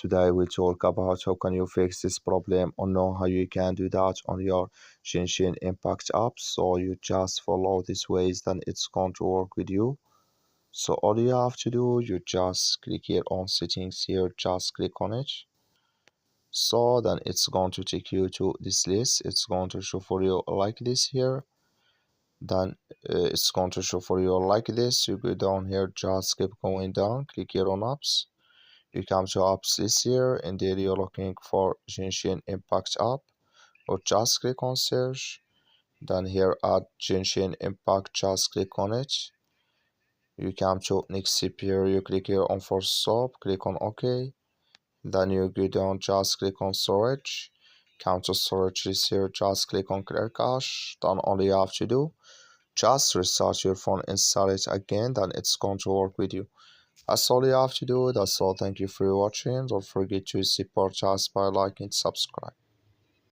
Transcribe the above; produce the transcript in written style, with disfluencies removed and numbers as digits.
Today we'll talk about how can you fix this problem or know how you can do that on your Genshin Impact app. So you just follow these ways, then it's going to work with you. So all you have to do, you just click here on settings here, just click on it. So then it's going to take you to this list. It's going to show for you like this here. Then it's going to show for you like this. You go down here, just keep going down, click here on apps. You come to apps list here, and there you're looking for Genshin Impact app, or just click on search. Then here add Genshin Impact, just click on it. You come to next step here, you click here on for stop, click on OK. Then you go down, just click on storage. Come to storage list here, just click on clear cache. Then all you have to do, just restart your phone, install it again, then it's going to work with you. That's all you have to do. That's all. Thank you for watching. Don't forget to support us by liking and subscribe.